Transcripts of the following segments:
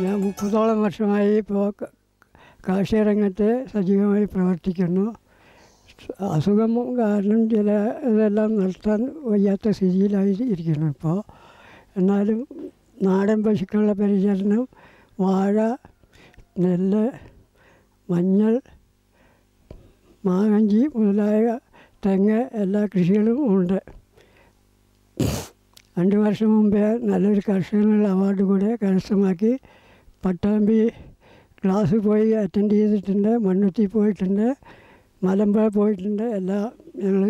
ഞാൻ 30ഓളം വർഷമായി ഇപ്പോൾ കാർഷിക രംഗത്ത് സജീവമായി പ്രവർത്തിക്കുന്നു. അസുഖം കാരണം ചില ഇതെല്ലാം നിർത്താൻ വയ്യാത്ത സ്ഥിതിയിലായി ഇരിക്കുന്നു ഇപ്പോൾ. എന്നാലും നാടൻ പശുക്കളുടെ പരിചരണം, വാഴ, നെല്ല്, മഞ്ഞൾ, മാങ്ങഞ്ചി മുതലായ തെങ്ങ് എല്ലാ കൃഷികളും ഉണ്ട്. 2 വർഷം മുമ്പേ നല്ലൊരു കർഷകനുള്ള അവാർഡ് കൂടെ കരസ്ഥമാക്കി. പട്ടാമ്പി ക്ലാസ് പോയി അറ്റൻഡ് ചെയ്തിട്ടുണ്ട്, മണ്ണുത്തി പോയിട്ടുണ്ട്, മലമ്പുഴ പോയിട്ടുണ്ട്. എല്ലാം ഞങ്ങൾ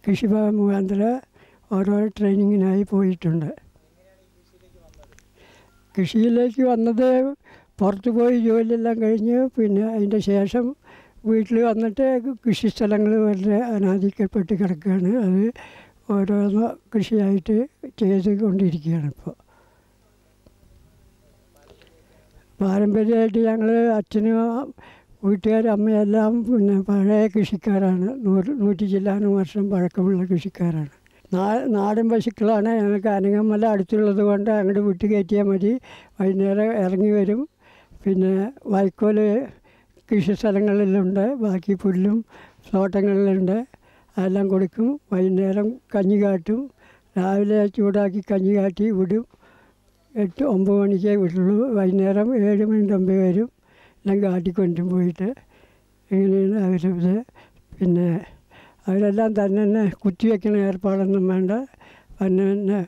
കൃഷിഭവൻ മുഖാന്തരം ഓരോ ട്രെയിനിങ്ങിനായി പോയിട്ടുണ്ട്. കൃഷിയിലേക്ക് വന്നത് പുറത്ത് പോയി ജോലിയെല്ലാം കഴിഞ്ഞ് പിന്നെ അതിൻ്റെ ശേഷം വീട്ടിൽ വന്നിട്ട് കൃഷി സ്ഥലങ്ങൾ വളരെ അനാദിക്കപ്പെട്ട് കിടക്കുകയാണ്. അത് ഓരോന്ന് കൃഷിയായിട്ട് ചെയ്തുകൊണ്ടിരിക്കുകയാണ് ഇപ്പോൾ. പാരമ്പര്യമായിട്ട് ഞങ്ങൾ അച്ഛനും വീട്ടുകാരും അമ്മയെല്ലാം പിന്നെ പഴയ കൃഷിക്കാരാണ്. 100 ചില്ലാനും വർഷം പഴക്കമുള്ള കൃഷിക്കാരാണ്. നാടൻ പശുക്കളാണ്. ഞങ്ങൾക്ക് അനങ്ങമല അടുത്തുള്ളത് കൊണ്ട് അങ്ങോട്ട് വിട്ട് കയറ്റിയാൽ മതി. വൈകുന്നേരം ഇറങ്ങി വരും. പിന്നെ വൈക്കോല് കൃഷി സ്ഥലങ്ങളിലുണ്ട്, ബാക്കി പുല്ലും തോട്ടങ്ങളിലുണ്ട്, അതെല്ലാം കൊടുക്കും. വൈകുന്നേരം കഞ്ഞി കാട്ടും. രാവിലെ ചൂടാക്കി കഞ്ഞി കാട്ടി വിടും. 8-9 മണിക്കേ വിട്ടുള്ളൂ. വൈകുന്നേരം 7 മണിൻ്റെ മുമ്പേ വരും. എല്ലാം കാട്ടിക്കൊണ്ടും പോയിട്ട് ഇങ്ങനെയാണ് അവരത്. പിന്നെ അവരെല്ലാം തന്നെ കുത്തിവെക്കുന്ന ഏർപ്പാടൊന്നും വേണ്ട, തന്നെ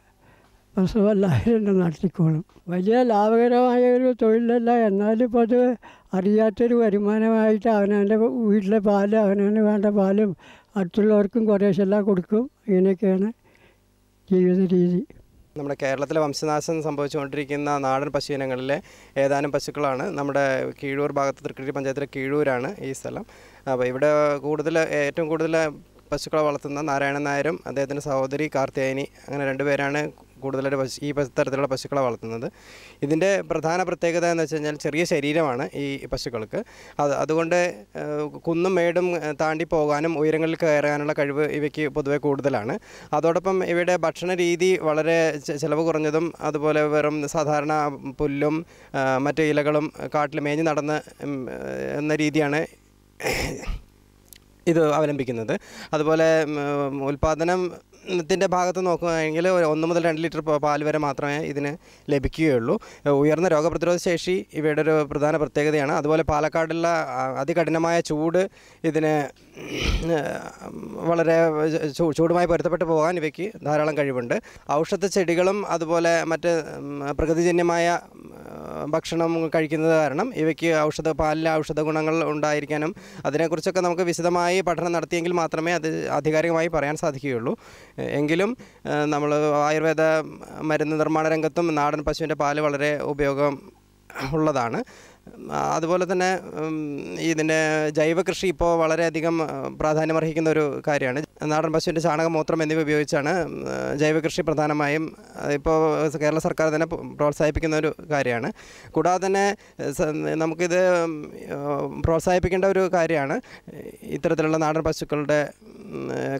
പ്രസവമെല്ലാവരും നടത്തിക്കോളും. വലിയ ലാഭകരമായ ഒരു തൊഴിലല്ല, എന്നാലും ഇപ്പോൾ അത് അറിയാത്തൊരു വരുമാനമായിട്ട് അവനവൻ്റെ വീട്ടിലെ പാല്, അവനവന് വേണ്ട പാലും അടുത്തുള്ളവർക്കും കുറേശ്ശെല്ലാം കൊടുക്കും. ഇങ്ങനെയൊക്കെയാണ് ജീവിത രീതി. നമ്മുടെ കേരളത്തിലെ വംശനാശം സംഭവിച്ചുകൊണ്ടിരിക്കുന്ന നാടൻ പശു ഇനങ്ങളിലെ ഏതാനും പശുക്കളാണ്. നമ്മുടെ കീഴൂർ ഭാഗത്ത്, തൃക്കടി പഞ്ചായത്തിലെ കീഴൂരാണ് ഈ സ്ഥലം. അപ്പോൾ ഇവിടെ ഏറ്റവും കൂടുതൽ പശുക്കളെ വളർത്തുന്ന നാരായണൻ നായരും അദ്ദേഹത്തിൻ്റെ സഹോദരി കാർത്തിയായനി, അങ്ങനെ 2 പേരാണ് കൂടുതലായിട്ട് ഈ തരത്തിലുള്ള പശുക്കളെ വളർത്തുന്നത്. ഇതിൻ്റെ പ്രധാന പ്രത്യേകത എന്ന് വെച്ച് കഴിഞ്ഞാൽ ചെറിയ ശരീരമാണ് ഈ പശുക്കൾക്ക്. അതുകൊണ്ട് കുന്നും മേടും താണ്ടി പോകാനും ഉയരങ്ങളിൽ കയറാനുള്ള കഴിവ് ഇവയ്ക്ക് പൊതുവെ കൂടുതലാണ്. അതോടൊപ്പം ഇവയുടെ ഭക്ഷണ രീതി വളരെ ചിലവ് കുറഞ്ഞതും, അതുപോലെ വെറും സാധാരണ പുല്ലും മറ്റ് ഇലകളും കാട്ടിൽ മേഞ്ഞ് നടന്ന് എന്ന രീതിയാണ് ഇത് അവലംബിക്കുന്നത്. അതുപോലെ ഉൽപ്പാദനത്തിൻ്റെ ഭാഗത്ത് നോക്കുകയാണെങ്കിൽ 1 മുതൽ 2 ലിറ്റർ പാൽ വരെ മാത്രമേ ഇതിന് ലഭിക്കുകയുള്ളൂ. ഉയർന്ന രോഗപ്രതിരോധ ശേഷി ഇവയുടെ ഒരു പ്രധാന പ്രത്യേകതയാണ്. അതുപോലെ പാലക്കാടുള്ള അതികഠിനമായ ചൂട് ഇതിന് വളരെ ചൂടുമായി പൊരുത്തപ്പെട്ട് പോകാൻ ഇവയ്ക്ക് ധാരാളം കഴിവുണ്ട്. ഔഷധ ചെടികളും അതുപോലെ മറ്റ് പ്രകൃതിജന്യമായ ഭക്ഷണം കഴിക്കുന്നത് കാരണം ഇവയ്ക്ക് പാലിലെ ഔഷധ ഗുണങ്ങൾ ഉണ്ടായിരിക്കാനും അതിനെക്കുറിച്ചൊക്കെ നമുക്ക് വിശദമായി പഠനം നടത്തിയെങ്കിൽ മാത്രമേ അത് ആധികാരികമായി പറയാൻ സാധിക്കുകയുള്ളൂ. എങ്കിലും നമ്മൾ ആയുർവേദ മരുന്ന് നിർമ്മാണ രംഗത്തും നാടൻ പശുവിൻ്റെ പാല് വളരെ ഉപയോഗം ഉള്ളതാണ്. അതുപോലെ തന്നെ ഇതിൻ്റെ ജൈവ കൃഷി ഇപ്പോൾ വളരെയധികം പ്രാധാന്യമർഹിക്കുന്ന ഒരു കാര്യമാണ്. നാടൻ പശുവിൻ്റെ ചാണകമൂത്രം എന്നിവ ഉപയോഗിച്ചാണ് ജൈവ കൃഷി പ്രധാനമായും ഇപ്പോൾ കേരള സർക്കാർ തന്നെ പ്രോത്സാഹിപ്പിക്കുന്ന ഒരു കാര്യമാണ്. കൂടാതെ തന്നെ നമുക്കിത് പ്രോത്സാഹിപ്പിക്കേണ്ട ഒരു കാര്യമാണ് ഇത്തരത്തിലുള്ള നാടൻ പശുക്കളുടെ,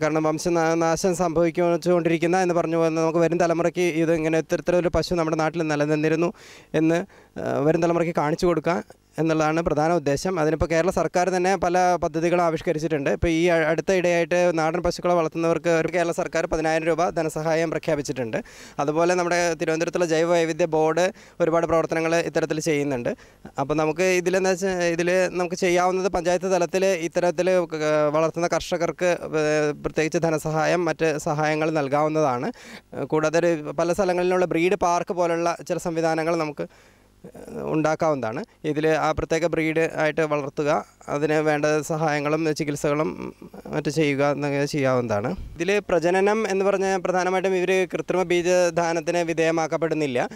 കാരണം വംശനാശം സംഭവിച്ചുകൊണ്ടിരിക്കുന്ന എന്ന് പറഞ്ഞു പോകുന്നത് നമുക്ക് വരും തലമുറയ്ക്ക് ഇത് ഇങ്ങനെ ഇത്തരത്തിലൊരു പശു നമ്മുടെ നാട്ടിൽ നിലനിന്നിരുന്നു എന്ന് വരും തലമുറയ്ക്ക് കാണിച്ചു കൊടുക്കുക എന്നുള്ളതാണ് പ്രധാന ഉദ്ദേശം. അതിനിപ്പോൾ കേരള സർക്കാർ തന്നെ പല പദ്ധതികളും ആവിഷ്കരിച്ചിട്ടുണ്ട്. ഇപ്പോൾ ഈ അടുത്ത ഇടയായിട്ട് നാടൻ പശുക്കളെ വളർത്തുന്നവർക്ക് കേരള സർക്കാർ 10,000 രൂപ ധനസഹായം പ്രഖ്യാപിച്ചിട്ടുണ്ട്. അതുപോലെ നമ്മുടെ തിരുവനന്തപുരത്തുള്ള ജൈവ വൈവിധ്യ ബോർഡ് ഒരുപാട് പ്രവർത്തനങ്ങൾ ഇത്തരത്തിൽ ചെയ്യുന്നുണ്ട്. അപ്പോൾ നമുക്ക് ഇതിൽ നമുക്ക് ചെയ്യാവുന്നത് പഞ്ചായത്ത് തലത്തിൽ ഇത്തരത്തിൽ വളർത്തുന്ന കർഷകർക്ക് പ്രത്യേകിച്ച് ധനസഹായം, മറ്റ് സഹായങ്ങൾ നൽകാവുന്നതാണ്. കൂടാതെ പല സ്ഥലങ്ങളിലുള്ള ബ്രീഡ് പാർക്ക് പോലുള്ള ചില സംവിധാനങ്ങൾ നമുക്ക് ഉണ്ടാക്കാവുന്നതാണ്. ഇതിൽ ആ പ്രത്യേക ബ്രീഡ് ആയിട്ട് വളർത്തുക, അതിന് വേണ്ട സഹായങ്ങളും ചികിത്സകളും മറ്റ് ചെയ്യുക എന്നൊക്കെ ചെയ്യാവുന്നതാണ്. ഇതിൽ പ്രജനനം എന്ന് പറഞ്ഞാൽ പ്രധാനമായിട്ടും ഇവർ കൃത്രിമ ബീജദാനത്തിന് വിധേയമാക്കപ്പെടുന്നില്ല.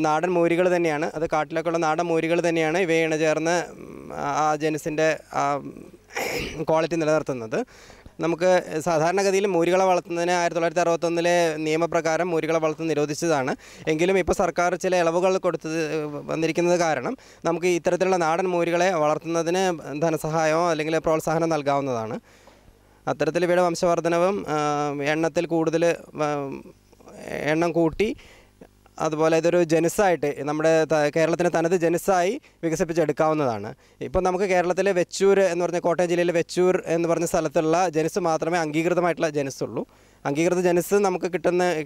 നാടൻ മൂരികൾ തന്നെയാണ്, അത് കാട്ടിലേക്കുള്ള നാടൻ മൂരികൾ തന്നെയാണ് ഇവയെ ഇണചേർന്ന് ആ ജനുസിൻ്റെ ക്വാളിറ്റി നിലനിർത്തുന്നത്. നമുക്ക് സാധാരണഗതിയിൽ മൂരികളെ വളർത്തുന്നതിന് 1961 നിയമപ്രകാരം മൂരികളെ വളർത്തുന്നത് നിരോധിച്ചതാണ്. എങ്കിലും ഇപ്പോൾ സർക്കാർ ചില ഇളവുകൾ വന്നിരിക്കുന്നത് കാരണം നമുക്ക് ഇത്തരത്തിലുള്ള നാടൻ മൂരികളെ വളർത്തുന്നതിന് ധനസഹായമോ അല്ലെങ്കിൽ പ്രോത്സാഹനം നൽകാവുന്നതാണ്. അത്തരത്തിൽ ഇവയുടെ വംശവർദ്ധനവും എണ്ണം കൂട്ടി അതുപോലെ ഇതൊരു ജനുസ്സായിട്ട് നമ്മുടെ കേരളത്തിൻ്റെ തനത് ജനുസ്സായി വികസിപ്പിച്ചെടുക്കാവുന്നതാണ്. ഇപ്പോൾ നമുക്ക് കേരളത്തിലെ വെച്ചൂർ എന്ന് പറഞ്ഞ കോട്ടയം ജില്ലയിലെ വെച്ചൂർ എന്ന് പറഞ്ഞ സ്ഥലത്തുള്ള ജനുസ് മാത്രമേ അംഗീകൃതമായിട്ടുള്ള ജനുസ്സുള്ളൂ. അംഗീകൃത ജനുസ് നമുക്ക്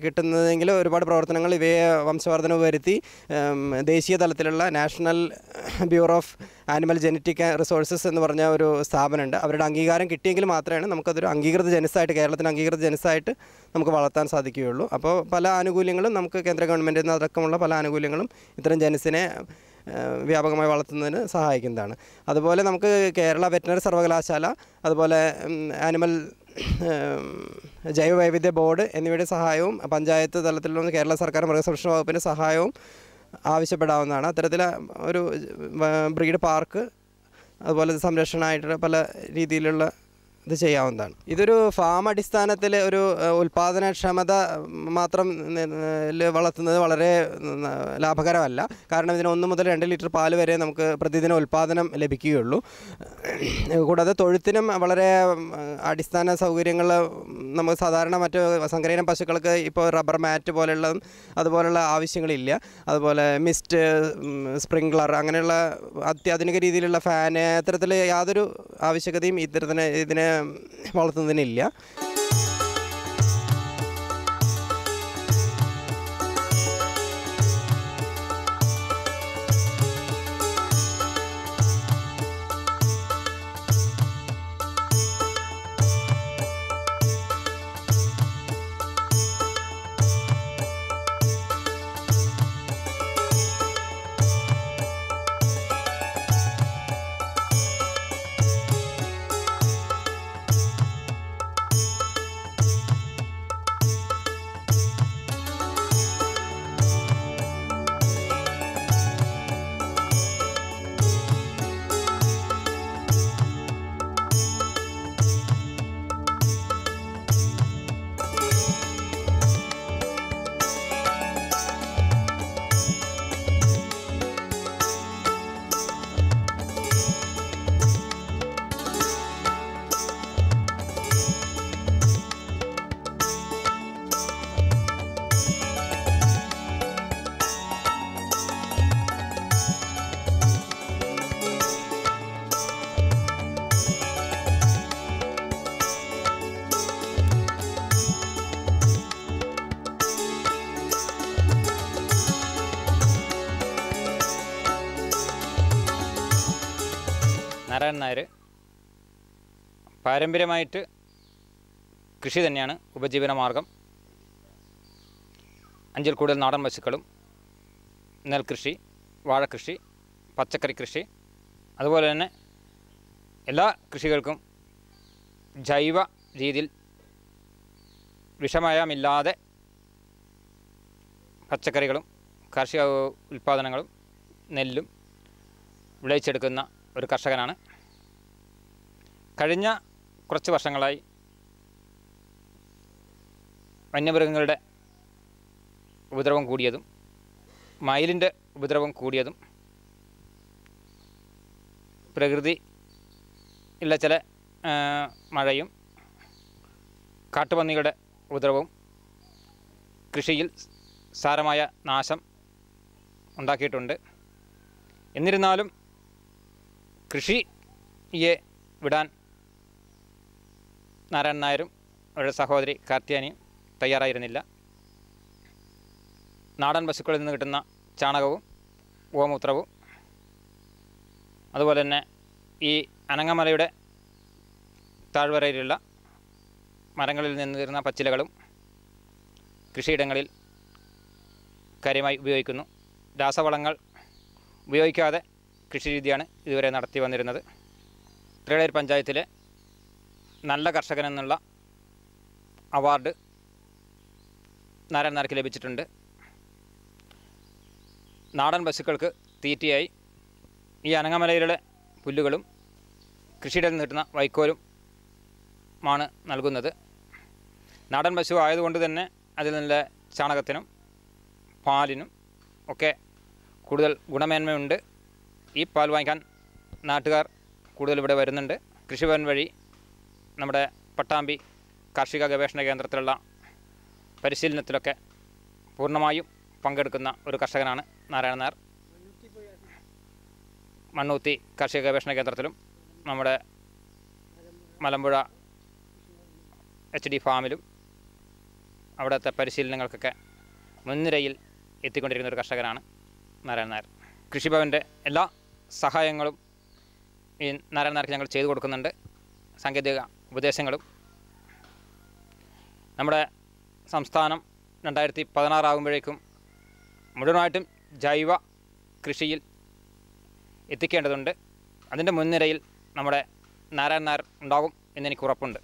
കിട്ടുന്നതെങ്കിൽ ഒരുപാട് പ്രവർത്തനങ്ങൾ ഇവയെ വംശവർദ്ധനവ് വരുത്തി ദേശീയ തലത്തിലുള്ള national bureau of animal genetic resources എന്ന് പറഞ്ഞ ഒരു സ്ഥാപനമുണ്ട്. അവരുടെ അംഗീകാരം കിട്ടിയെങ്കിൽ മാത്രമേ നമുക്കതൊരു അംഗീകൃത ജനുസ്സായിട്ട് കേരളത്തിന് അംഗീകൃത ജനുസ്സായിട്ട് നമുക്ക് വളർത്താൻ സാധിക്കുകയുള്ളൂ. അപ്പോൾ പല ആനുകൂല്യങ്ങളും നമുക്ക് കേന്ദ്ര ഗവൺമെൻറ്റിൽ നിന്ന് അടക്കമുള്ള പല ആനുകൂല്യങ്ങളും ഇത്തരം ജനുസിനെ വ്യാപകമായി വളർത്തുന്നതിന് സഹായിക്കുന്നതാണ്. അതുപോലെ നമുക്ക് കേരള വെറ്റിനറി സർവകലാശാല, അതുപോലെ ആനിമൽ ജൈവവൈവിധ്യ ബോർഡ് എന്നിവയുടെ സഹായവും പഞ്ചായത്ത് തലത്തിലുള്ള കേരള സർക്കാർ മൃഗസംരക്ഷണ വകുപ്പിൻ്റെ സഹായവും ആവശ്യപ്പെടാവുന്നതാണ്. അത്തരത്തിൽ ഒരു ബ്രീഡ് പാർക്ക് അതുപോലെ സംരക്ഷണമായിട്ട് പല രീതിയിലുള്ള ഇത് ചെയ്യാവുന്നതാണ്. ഇതൊരു ഫാം അടിസ്ഥാനത്തിൽ ഒരു ഉൽപ്പാദനക്ഷമത മാത്രം വളർത്തുന്നത് വളരെ ലാഭകരമല്ല. കാരണം ഇതിന് 1 മുതൽ 2 ലിറ്റർ പാൽ വരെ നമുക്ക് പ്രതിദിന ഉൽപ്പാദനം ലഭിക്കുകയുള്ളൂ. കൂടാതെ തൊഴുത്തിനും വളരെ അടിസ്ഥാന സൗകര്യങ്ങൾ നമുക്ക് സാധാരണ മറ്റ് സങ്കരയിനം പശുക്കൾക്ക് ഇപ്പോൾ റബ്ബർ മാറ്റ് അതുപോലുള്ള ആവശ്യങ്ങളില്ല. അതുപോലെ മിസ്റ്റ്, സ്പ്രിംഗ്ലർ അങ്ങനെയുള്ള അത്യാധുനിക രീതിയിലുള്ള ഫാന് അത്തരത്തിൽ യാതൊരു ആവശ്യകതയും ഇതിനെ വളർത്തുന്നതിനില്ല. നാരായണൻ നായർ പാരമ്പര്യമായിട്ട് കൃഷി തന്നെയാണ് ഉപജീവന മാർഗം. 5-ൽ കൂടുതൽ നാടൻ പശുക്കളും, നെൽകൃഷി, വാഴക്കൃഷി, പച്ചക്കറി കൃഷി, അതുപോലെ തന്നെ എല്ലാ കൃഷികൾക്കും ജൈവ രീതിയിൽ വിഷമയമില്ലാതെ പച്ചക്കറികളും കാർഷിക ഉൽപ്പാദനങ്ങളും നെല്ലും വിളയിച്ചെടുക്കുന്ന ഒരു കർഷകനാണ്. കഴിഞ്ഞ കുറച്ച് വർഷങ്ങളായി വന്യമൃഗങ്ങളുടെ ഉപദ്രവം കൂടിയതും മയിലിൻ്റെ ഉപദ്രവം കൂടിയതും പ്രകൃതിയിലുള്ള ചില മഴയും കാട്ടുപന്നികളുടെ ഉപദ്രവവും കൃഷിയിൽ സാരമായ നാശം ഉണ്ടാക്കിയിട്ടുണ്ട്. എന്നിരുന്നാലും കൃഷിയെ വിടാൻ നാരായണൻ നായരും അവരുടെ സഹോദരി കാർത്തിയാനിയും തയ്യാറായിരുന്നില്ല. നാടൻ പശുക്കളിൽ നിന്ന് കിട്ടുന്ന ചാണകവും ഗോമൂത്രവും അതുപോലെ തന്നെ ഈ അനങ്ങമലയുടെ താഴ്വരയിലുള്ള മരങ്ങളിൽ നിന്ന് വരുന്ന പച്ചിലകളും കൃഷിയിടങ്ങളിൽ കാര്യമായി ഉപയോഗിക്കുന്നു. രാസവളങ്ങൾ ഉപയോഗിക്കാതെ കൃഷിരീതിയാണ് ഇതുവരെ നടത്തി വന്നിരുന്നത്. തൃക്കടയൂർ പഞ്ചായത്തിലെ നല്ല കർഷകനെന്നുള്ള അവാർഡ് നാരായണൻ നായർക്ക് ലഭിച്ചിട്ടുണ്ട്. നാടൻ പശുക്കൾക്ക് തീറ്റയായി ഈ അനങ്ങമലയിലുള്ള പുല്ലുകളും കൃഷിയിടത്തിൽ നിന്ന് കിട്ടുന്ന വൈക്കോലും ആണ് നൽകുന്നത്. നാടൻ പശു ആയതുകൊണ്ട് തന്നെ അതിൽ നല്ല ചാണകത്തിനും പാലിനും ഒക്കെ കൂടുതൽ ഗുണമേന്മയുണ്ട്. ഈ പാൽ വാങ്ങിക്കാൻ നാട്ടുകാർ കൂടുതൽ ഇവിടെ വരുന്നുണ്ട്. കൃഷിഭവൻ വഴി നമ്മുടെ പട്ടാമ്പി കാർഷിക ഗവേഷണ കേന്ദ്രത്തിലുള്ള പരിശീലനത്തിലൊക്കെ പൂർണ്ണമായും പങ്കെടുക്കുന്ന ഒരു കർഷകനാണ് നാരായണൻ നായർ. മണ്ണൂത്തി കാർഷിക ഗവേഷണ കേന്ദ്രത്തിലും നമ്മുടെ മലമ്പുഴ HD ഫാമിലും അവിടുത്തെ പരിശീലനങ്ങൾക്കൊക്കെ മുൻനിരയിൽ എത്തിക്കൊണ്ടിരിക്കുന്ന ഒരു കർഷകനാണ് നാരായണൻ നായർ. കൃഷിഭവൻ്റെ എല്ലാ സഹായങ്ങളും ഈ നാരായണൻ നായർക്ക് ഞങ്ങൾ ചെയ്തു കൊടുക്കുന്നുണ്ട്. സാങ്കേതിക ഉപദേശങ്ങളും. നമ്മുടെ സംസ്ഥാനം 2016 ആകുമ്പോഴേക്കും മുഴുവനായിട്ടും ജൈവ കൃഷിയിൽ എത്തിക്കേണ്ടതുണ്ട്. അതിൻ്റെ മുൻനിരയിൽ നമ്മുടെ നാരായണൻ നായർ ഉണ്ടാകും എന്നെനിക്ക് ഉറപ്പുണ്ട്.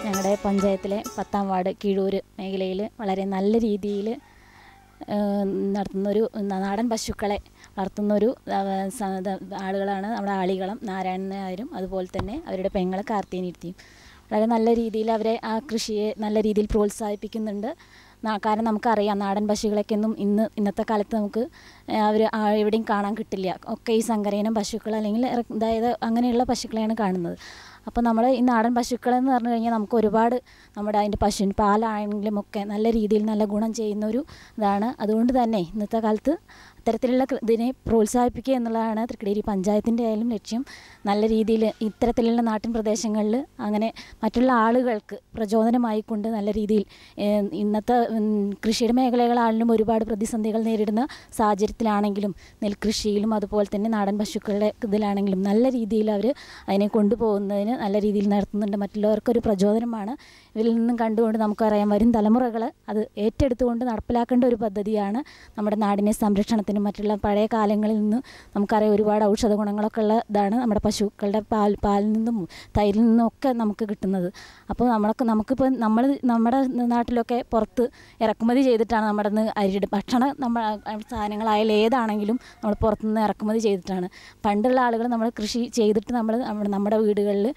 ഞങ്ങളുടെ പഞ്ചായത്തിലെ 10ാം വാർഡ് കീഴൂർ മേഖലയിൽ വളരെ നല്ല രീതിയിൽ നടത്തുന്നൊരു നാടൻ പശുക്കളെ വളർത്തുന്നൊരു ആളുകളാണ് നമ്മുടെ ആളികളം നാരായണൻ നായരും അതുപോലെ തന്നെ അവരുടെ പെങ്ങൾ കാർത്തികേയനിയും. വളരെ നല്ല രീതിയിൽ അവരെ ആ കൃഷിയെ നല്ല രീതിയിൽ പ്രോത്സാഹിപ്പിക്കുന്നുണ്ട്. കാരണം നമുക്കറിയാം നാടൻ പശുക്കളൊക്കെ ഒന്നും ഇന്നത്തെ കാലത്ത് നമുക്ക് അവർ എവിടെയും കാണാൻ കിട്ടില്ല. ഒക്കെ ഈ സങ്കരയിനം പശുക്കൾ അല്ലെങ്കിൽ അതായത് അങ്ങനെയുള്ള പശുക്കളെയാണ് കാണുന്നത്. അപ്പോൾ നമ്മൾ ഈ നാടൻ പശുക്കളെന്ന് പറഞ്ഞു കഴിഞ്ഞാൽ നമുക്ക് ഒരുപാട് നമ്മുടെ അതിൻ്റെ പശുവിന് പാലാണെങ്കിലും ഒക്കെ നല്ല രീതിയിൽ നല്ല ഗുണം ചെയ്യുന്നൊരു ഇതാണ്. അതുകൊണ്ട് തന്നെ ഇന്നത്തെ കാലത്ത് അത്തരത്തിലുള്ള ഇതിനെ പ്രോത്സാഹിപ്പിക്കുക എന്നുള്ളതാണ് തൃക്കടിയൂർ പഞ്ചായത്തിൻ്റെ ആയാലും ലക്ഷ്യം. നല്ല രീതിയിൽ ഇത്തരത്തിലുള്ള നാട്ടിൻ പ്രദേശങ്ങളിൽ അങ്ങനെ മറ്റുള്ള ആളുകൾക്ക് പ്രചോദനമായിക്കൊണ്ട് നല്ല രീതിയിൽ ഇന്നത്തെ കൃഷിയുടെ മേഖലകളാണെങ്കിലും ഒരുപാട് പ്രതിസന്ധികൾ നേരിടുന്ന സാഹചര്യത്തിലാണെങ്കിലും നെൽകൃഷിയിലും അതുപോലെ തന്നെ നാടൻ പശുക്കളുടെ ഇതിലാണെങ്കിലും നല്ല രീതിയിൽ അവർ അതിനെ കൊണ്ടുപോകുന്നതിന് നല്ല രീതിയിൽ നടത്തുന്നുണ്ട്. മറ്റുള്ളവർക്കൊരു പ്രചോദനമാണ്. ഇതിൽ നിന്നും കണ്ടുകൊണ്ട് നമുക്കറിയാം വരും തലമുറകൾ അത് ഏറ്റെടുത്തുകൊണ്ട് നടപ്പിലാക്കേണ്ട ഒരു പദ്ധതിയാണ്. നമ്മുടെ നാടിനെ സംരക്ഷണത്തിനും മറ്റുള്ള പഴയ കാലങ്ങളിൽ നിന്ന് നമുക്കറിയാം ഒരുപാട് ഔഷധ ഗുണങ്ങളൊക്കെ ഉള്ള ഇതാണ് നമ്മുടെ പശുക്കളുടെ പാലിൽ നിന്നും തൈരിൽ നിന്നും ഒക്കെ നമുക്ക് കിട്ടുന്നത്. അപ്പോൾ നമുക്കിപ്പോൾ നമ്മുടെ നാട്ടിലൊക്കെ പുറത്ത് ഇറക്കുമതി ചെയ്തിട്ടാണ് നമ്മുടെ അരിയുടെ നമ്മുടെ സാധനങ്ങളായാലും ഏതാണെങ്കിലും നമ്മൾ പുറത്തുനിന്ന് ഇറക്കുമതി ചെയ്തിട്ടാണ്. പണ്ടുള്ള ആളുകൾ നമ്മൾ കൃഷി ചെയ്തിട്ട് നമ്മുടെ വീടുകളിൽ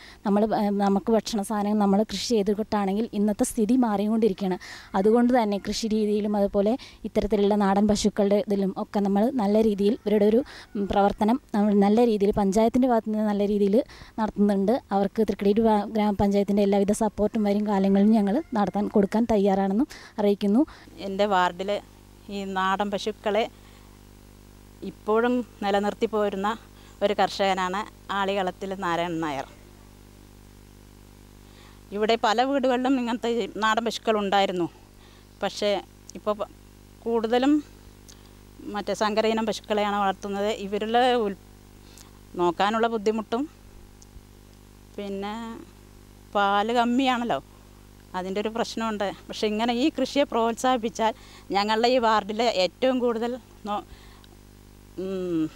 നമുക്ക് ഭക്ഷണ സാധനങ്ങൾ നമ്മൾ കൃഷി ചെയ്തിട്ടാണെങ്കിൽ ഇന്നത്തെ സ്ഥിതി മാറിക്കൊണ്ടിരിക്കുകയാണ്. അതുകൊണ്ട് തന്നെ കൃഷി രീതിയിലും അതുപോലെ ഇത്തരത്തിലുള്ള നാടൻ പശുക്കളുടെ ഇതിലും ഒക്കെ നമ്മൾ നല്ല രീതിയിൽ ഇവരുടെ ഒരു പ്രവർത്തനം നമ്മൾ നല്ല രീതിയിൽ പഞ്ചായത്തിൻ്റെ ഭാഗത്തു നിന്ന് നല്ല രീതിയിൽ നടത്തുന്നുണ്ട്. അവർക്ക് തൃക്കടിയൂർ ഗ്രാമപഞ്ചായത്തിൻ്റെ എല്ലാവിധ സപ്പോർട്ടും വരും കാലങ്ങളിലും ഞങ്ങൾ കൊടുക്കാൻ തയ്യാറാണെന്നും അറിയിക്കുന്നു. എൻ്റെ വാർഡിൽ ഈ നാടൻ പശുക്കളെ ഇപ്പോഴും നിലനിർത്തി പോരുന്ന ഒരു കർഷകനാണ് ആളികളത്തിൽ നാരായണൻ നായർ. ഇവിടെ പല വീടുകളിലും ഇങ്ങനത്തെ നാടൻ പശുക്കളുണ്ടായിരുന്നു. പക്ഷേ ഇപ്പോൾ കൂടുതലും മറ്റേ സങ്കരയിനം പശുക്കളെയാണ് വളർത്തുന്നത്. ഇവരിൽ നോക്കാനുള്ള ബുദ്ധിമുട്ടും പിന്നെ പാല് കമ്മിയാണല്ലോ, അതിൻ്റെ ഒരു പ്രശ്നമുണ്ട്. പക്ഷേ ഇങ്ങനെ ഈ കൃഷിയെ പ്രോത്സാഹിപ്പിച്ചാൽ ഞങ്ങളുടെ ഈ വാർഡിൽ ഏറ്റവും കൂടുതൽ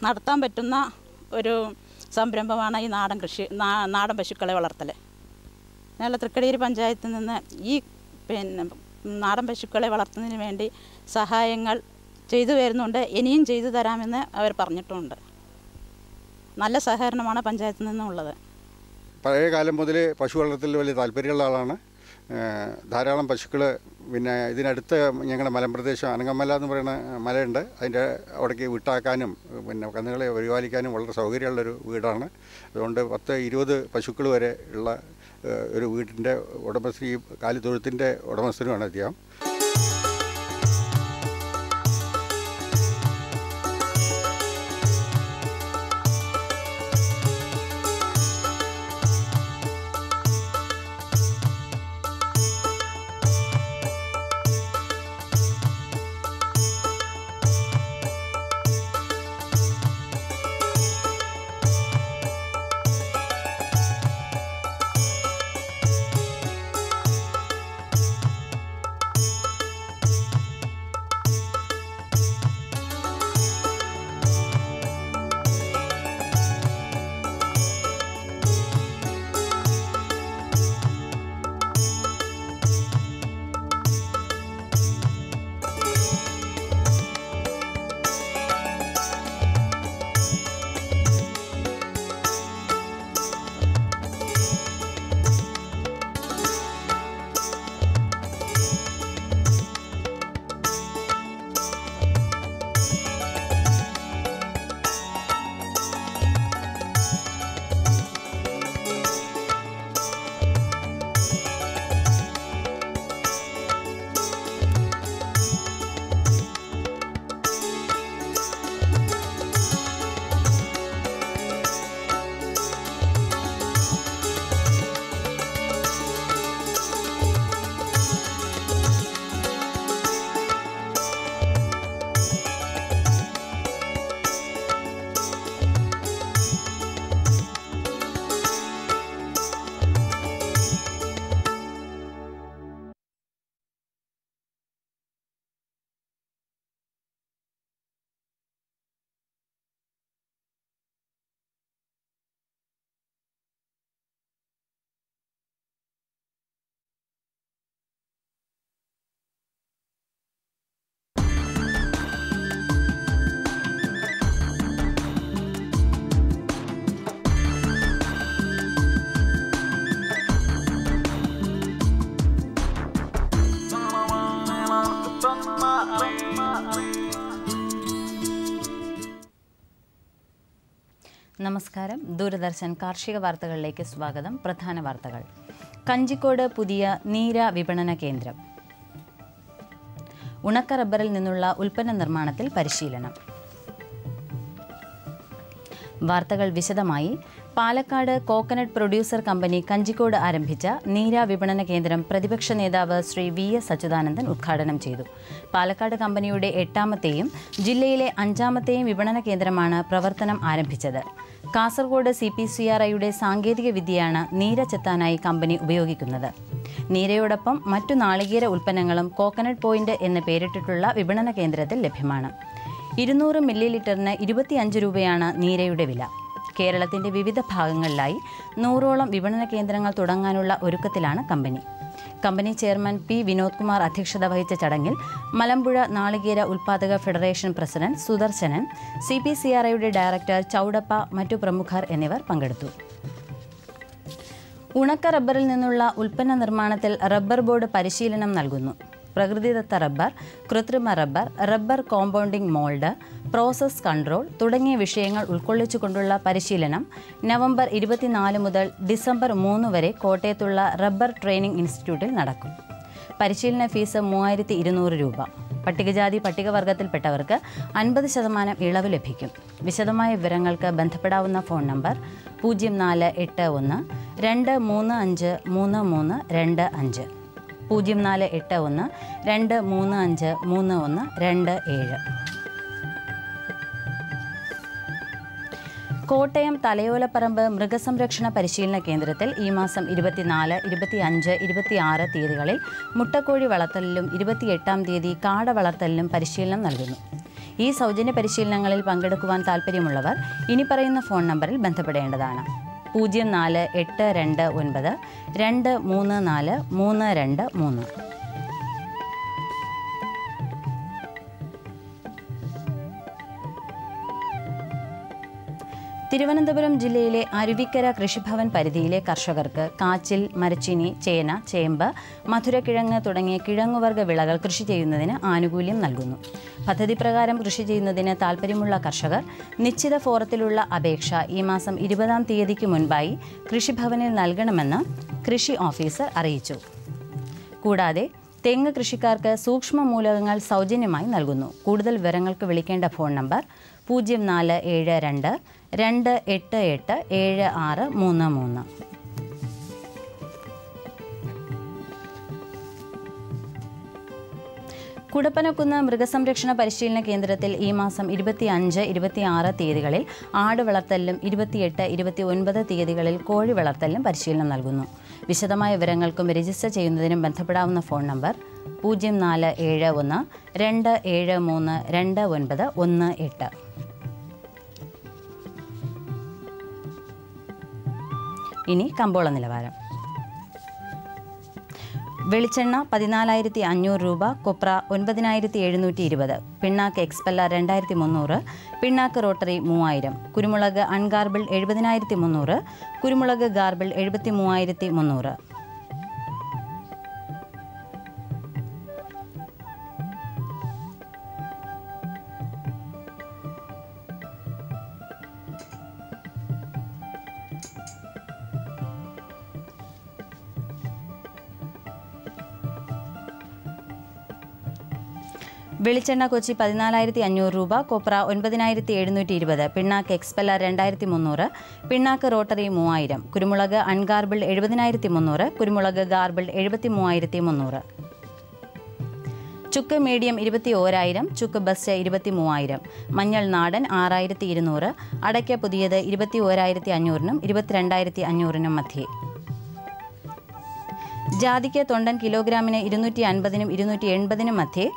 നടത്താൻ പറ്റുന്ന ഒരു സംരംഭമാണ് ഈ നാടൻ പശുക്കളെ വളർത്തൽ. ഞങ്ങളുടെ തൃക്കടിയൂർ പഞ്ചായത്തിൽ നിന്ന് ഈ നാടൻ പശുക്കളെ വളർത്തുന്നതിന് വേണ്ടി സഹായങ്ങൾ ചെയ്തു വരുന്നുണ്ട്. ഇനിയും ചെയ്തു തരാമെന്ന് അവർ പറഞ്ഞിട്ടുമുണ്ട്. നല്ല സഹകരണമാണ് പഞ്ചായത്തിൽ നിന്നുള്ളത്. പഴയ കാലം മുതൽ പശു വളർത്തലിൽ വലിയ താല്പര്യമുള്ള ആളാണ്. ധാരാളം പശുക്കൾ പിന്നെ ഇതിനടുത്ത് ഞങ്ങളുടെ മലമ്പ്രദേശം അനങ്ങമല എന്ന് പറയുന്ന മലയുണ്ട്. അതിൻ്റെ അവിടേക്ക് വിട്ടാക്കാനും പിന്നെ കന്നുകളെ പരിപാലിക്കാനും വളരെ സൗകര്യമുള്ളൊരു വീടാണ്. അതുകൊണ്ട് 10-20 പശുക്കൾ വരെ ഉള്ള ഒരു വീടിൻ്റെ ഉടമസ്ഥ, കാലിത്തൊഴുത്തിൻ്റെ ഉടമസ്ഥനുമാണ് അദ്ദേഹം. നമസ്കാരം. ദൂരദർശൻ കാർഷിക വാർത്തകളിലേക്ക് സ്വാഗതം. പ്രധാന വാർത്തകൾ. കഞ്ചിക്കോട് പുതിയ നീര വിപണന കേന്ദ്രം. ഉണക്ക റബ്ബറിൽ നിന്നുള്ള ഉൽപ്പന്ന നിർമ്മാണത്തിൽ പരിശീലനം. വാർത്തകൾ വിശദമായി. Palakkad coconut producer company Kanjikode ആരംഭിച്ച നീര വിപണന കേന്ദ്രം പ്രതിപക്ഷ നേതാവ് ശ്രീ VS അച്യുതാനന്ദൻ ഉദ്ഘാടനം ചെയ്തു. പാലക്കാട് കമ്പനിയുടെ 8ാമത്തെയും ജില്ലയിലെ 5ാമത്തെയും വിപണന കേന്ദ്രമാണ് പ്രവർത്തനം ആരംഭിച്ചത്. കാസർഗോഡ് CPCRIയുടെ സാങ്കേതിക വിദ്യയാണ് നീര ചെത്താനായി കമ്പനി ഉപയോഗിക്കുന്നത്. നീരയോടൊപ്പം മറ്റു നാളികേര ഉൽപ്പന്നങ്ങളും കോക്കനട്ട് പോയിന്റ് എന്ന് പേരിട്ടിട്ടുള്ള വിപണന കേന്ദ്രത്തിൽ ലഭ്യമാണ്. 200 മില്ലിലിറ്ററിന് 25 രൂപയാണ് നീരയുടെ വില. കേരളത്തിന്റെ വിവിധ ഭാഗങ്ങളിലായി 100ഓളം വിപണന കേന്ദ്രങ്ങൾ തുടങ്ങാനുള്ള ഒരുക്കത്തിലാണ് company. Company chairman P. Vinod Kumar അധ്യക്ഷത വഹിച്ച ചടങ്ങിൽ മലമ്പുഴ നാളികേര ഉൽപ്പാദക ഫെഡറേഷൻ പ്രസിഡന്റ് സുദർശനൻ, CPCRIയുടെ ഡയറക്ടർ ചൗടപ്പ, മറ്റു പ്രമുഖർ എന്നിവർ പങ്കെടുത്തു. ഉണക്ക റബ്ബറിൽ നിന്നുള്ള ഉൽപ്പന്ന നിർമ്മാണത്തിൽ റബ്ബർ ബോർഡ് പരിശീലനം നൽകുന്നു. പ്രകൃതിദത്ത റബ്ബർ, കൃത്രിമ rubber, rubber compounding mould, process control തുടങ്ങിയ വിഷയങ്ങൾ ഉൾക്കൊള്ളിച്ചുകൊണ്ടുള്ള പരിശീലനം നവംബർ 24 മുതൽ ഡിസംബർ 3 വരെ കോട്ടയത്തുള്ള റബ്ബർ ട്രെയിനിംഗ് ഇൻസ്റ്റിറ്റ്യൂട്ടിൽ നടക്കും. പരിശീലന ഫീസ് 3200 രൂപ. പട്ടികജാതി പട്ടികവർഗത്തിൽപ്പെട്ടവർക്ക് 50% ഇളവ് ലഭിക്കും. വിശദമായ വിവരങ്ങൾക്ക് ബന്ധപ്പെടാവുന്ന ഫോൺ നമ്പർ 0481 235 3325, 0481 235 3127. കോട്ടയം തലയോലപ്പറമ്പ് മൃഗസംരക്ഷണ പരിശീലന കേന്ദ്രത്തിൽ ഈ മാസം 24, 25, 26 തീയതികളിൽ മുട്ടക്കോഴി വളർത്തലിലും 28-ാം തീയതി കാട വളർത്തലിലും പരിശീലനം നൽകുന്നു. ഈ സൗജന്യ പരിശീലനങ്ങളിൽ പങ്കെടുക്കുവാൻ താൽപ്പര്യമുള്ളവർ ഇനി പറയുന്ന ഫോൺ നമ്പറിൽ ബന്ധപ്പെടേണ്ടതാണ്. 048229 234 323. തിരുവനന്തപുരം ജില്ലയിലെ അരുവിക്കര കൃഷിഭവൻ പരിധിയിലെ കർഷകർക്ക് കാച്ചിൽ, മരച്ചീനി, ചേന, ചേമ്പ്, മധുരക്കിഴങ്ങ് തുടങ്ങിയ കിഴങ്ങുവർഗ്ഗ വിളകൾ കൃഷി ചെയ്യുന്നതിന് ആനുകൂല്യം നൽകുന്നു. പദ്ധതി പ്രകാരം കൃഷി ചെയ്യുന്നതിന് താൽപ്പര്യമുള്ള കർഷകർ നിശ്ചിത ഫോറത്തിലുള്ള അപേക്ഷ ഈ മാസം 20-ാം തീയതിക്ക് മുൻപായി കൃഷിഭവനിൽ നൽകണമെന്ന് കൃഷി ഓഫീസർ അറിയിച്ചു. കൂടാതെ തെങ്ങ് കൃഷിക്കാർക്ക് സൂക്ഷ്മ മൂലകങ്ങൾ സൗജന്യമായി നൽകുന്നു. കൂടുതൽ വിവരങ്ങൾക്ക് വിളിക്കേണ്ട ഫോൺ നമ്പർ 0472 288 7633. കുടപ്പനക്കുന്ന് മൃഗസംരക്ഷണ പരിശീലന കേന്ദ്രത്തിൽ ഈ മാസം 25, 26 തീയതികളിൽ ആട് വളർത്തലിലും 28, 29 തീയതികളിൽ കോഴി വളർത്തലിലും പരിശീലനം നൽകുന്നു. വിശദമായ വിവരങ്ങൾക്കും രജിസ്റ്റർ ചെയ്യുന്നതിനും ബന്ധപ്പെടാവുന്ന ഫോൺ നമ്പർ 0471 273 2918. ഇനി കമ്പോള നിലവാരം. വെളിച്ചെണ്ണ 14,500 രൂപ, കൊപ്ര 9,720, പിണ്ണാക്ക് എക്സ്പെല്ലർ 2,300, പിണ്ണാക്ക് റോട്ടറി 3000, കുരുമുളക് അൺഗാർബിൾ 70,300, കുരുമുളക് ഗാർബിൾ 73,300. വെളിച്ചെണ്ണ കൊച്ചി 14,500 രൂപ, കൊപ്ര 9,720, പിണ്ണാക്ക് എക്സ്പെല്ലർ 2,300, പിണ്ണാക്ക് റോട്ടറി 3000, കുരുമുളക് അൺഗാർബിൾ 70,300, കുരുമുളക് ഗാർബിൾ 73,300. ചുക്ക് മീഡിയം 21,000, ചുക്ക് ബസ്റ്റ് 23,000, മഞ്ഞൾ നാടൻ 6,200, അടയ്ക്ക പുതിയത് 21,500-നും 22,500-നും മധ്യേ. ജാതിക്ക തൊണ്ടൻ കിലോഗ്രാമിന് 250-നും 280-നും മധ്യേ.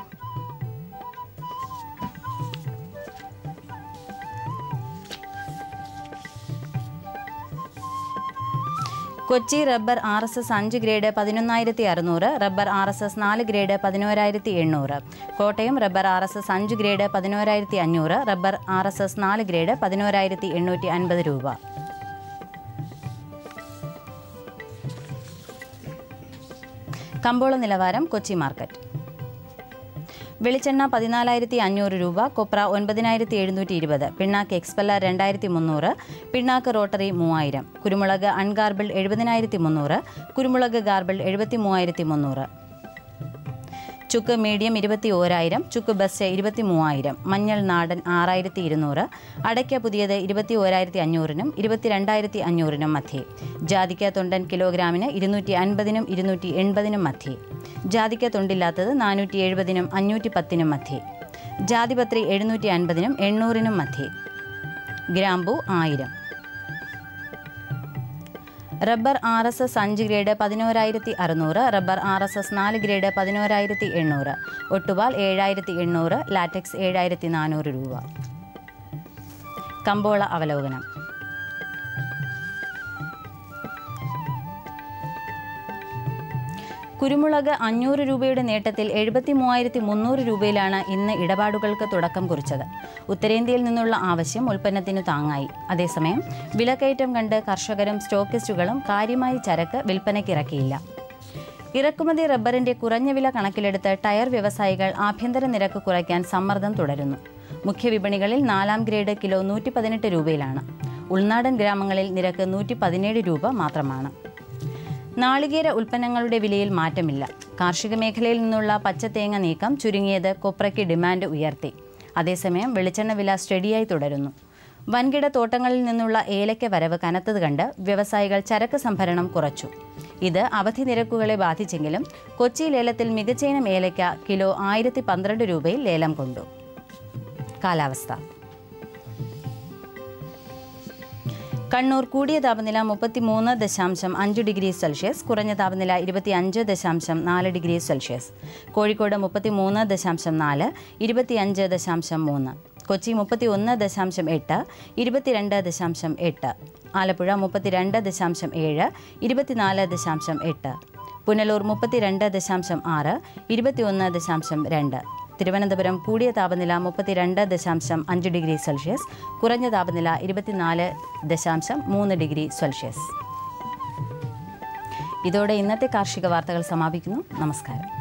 Kochi rubber RSS 5 grade 11,600, rubber RSS 4 grade 11,800. Kottayam rubber RSS 5 grade 11,500, rubber RSS 4 grade 11,850 രൂപ. കമ്പോള നിലവാരം കൊച്ചി മാർക്കറ്റ്. വെളിച്ചെണ്ണ 14,500 രൂപ, കൊപ്ര 9,720, പിണ്ണാക്ക് എക്സ്പെല്ലർ 2,300, പിണ്ണാക്ക് റോട്ടറി 3000, കുരുമുളക് അൺഗാർബിൾ 70,300, കുരുമുളക് ഗാർബിൾ 73,300. ചുക്ക് മീഡിയം 21,000, ചുക്ക് ബസ്റ്റ് 23,000, മഞ്ഞൾ നാടൻ 6,200, അടയ്ക്ക പുതിയത് 21,500-നും 22,500-നും മധ്യേ. ജാതിക്ക തൊണ്ടൻ കിലോഗ്രാമിന് 250-നും 280-നും മധ്യേ. ജാതിക്ക തൊണ്ടില്ലാത്തത് 470-നും 510-നും മധ്യേ. ജാതിപത്രി 750-നും 800-നും മധ്യേ. ഗ്രാമ്പൂ 1000. Rubber RSS 5 grade 11,600, rubber RSS 4 grade 11,800, ഒട്ടുപാൽ 7,800, latex 7,400 രൂപ. കമ്പോള അവലോകനം. കുരുമുളക് 500 രൂപയുടെ നേട്ടത്തിൽ 73,300 രൂപയിലാണ് ഇന്ന് ഇടപാടുകൾക്ക് തുടക്കം കുറിച്ചത്. ഉത്തരേന്ത്യയിൽ നിന്നുള്ള ആവശ്യം ഉൽപ്പന്നത്തിന് താങ്ങായി. അതേസമയം വിലക്കയറ്റം കണ്ട് കർഷകരും സ്റ്റോക്കിസ്റ്റുകളും കാര്യമായി ചരക്ക് വിൽപ്പനയ്ക്കിറക്കിയില്ല. ഇറക്കുമതി റബ്ബറിന്റെ കുറഞ്ഞ വില കണക്കിലെടുത്ത് ടയർ വ്യവസായികൾ ആഭ്യന്തര നിരക്ക് കുറയ്ക്കാൻ സമ്മർദ്ദം തുടരുന്നു. മുഖ്യ വിപണികളിൽ 4-ാം ഗ്രേഡ് കിലോ 118 രൂപയിലാണ്. ഉൾനാടൻ ഗ്രാമങ്ങളിൽ നിരക്ക് 117 രൂപ മാത്രമാണ്. നാളികേര ഉൽപ്പന്നങ്ങളുടെ വിലയിൽ മാറ്റമില്ല. കാർഷിക മേഖലയിൽ നിന്നുള്ള പച്ചത്തേങ്ങ നീക്കം ചുരുങ്ങിയത് കൊപ്രയ്ക്ക് ഡിമാൻഡ് ഉയർത്തി. അതേസമയം വെളിച്ചെണ്ണ വില സ്റ്റഡിയായി തുടരുന്നു. വൻകിട തോട്ടങ്ങളിൽ നിന്നുള്ള ഏലയ്ക്ക വരവ് കനത്തത് കണ്ട് വ്യവസായികൾ ചരക്ക് സംഭരണം കുറച്ചു. ഇത് അവധി നിരക്കുകളെ ബാധിച്ചെങ്കിലും കൊച്ചി ലേലത്തിൽ മികച്ച ഇനം ഏലയ്ക്ക കിലോ 1,012 രൂപയിൽ ലേലം കൊണ്ടു. കാലാവസ്ഥ. കണ്ണൂർ കൂടിയ താപനില 33.5 ഡിഗ്രി സെൽഷ്യസ്, കുറഞ്ഞ താപനില 25.4 ഡിഗ്രി സെൽഷ്യസ്. കോഴിക്കോട് 33.4, 25.3. കൊച്ചി 31.8, 22.8. ആലപ്പുഴ 32.7, 24.8. പുനലൂർ 32.6, 21.2. തിരുവനന്തപുരം കൂടിയ താപനില 32.5 ഡിഗ്രി സെൽഷ്യസ്, കുറഞ്ഞ താപനില 24.3 ഡിഗ്രി സെൽഷ്യസ്. ഇതോടെ ഇന്നത്തെ കാർഷിക വാർത്തകൾ സമാപിക്കുന്നു. നമസ്കാരം.